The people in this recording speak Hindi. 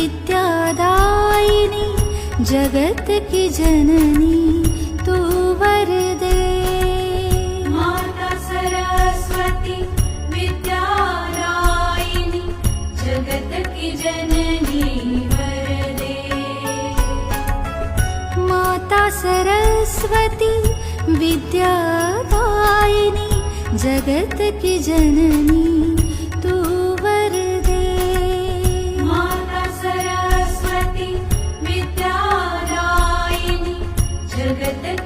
विद्यादायिनी जगत की जननी तू वर दे। माता सरस्वती विद्यादायिनी जगत की जननी वर दे। माता सरस्वती विद्यादायिनी जगत की जननी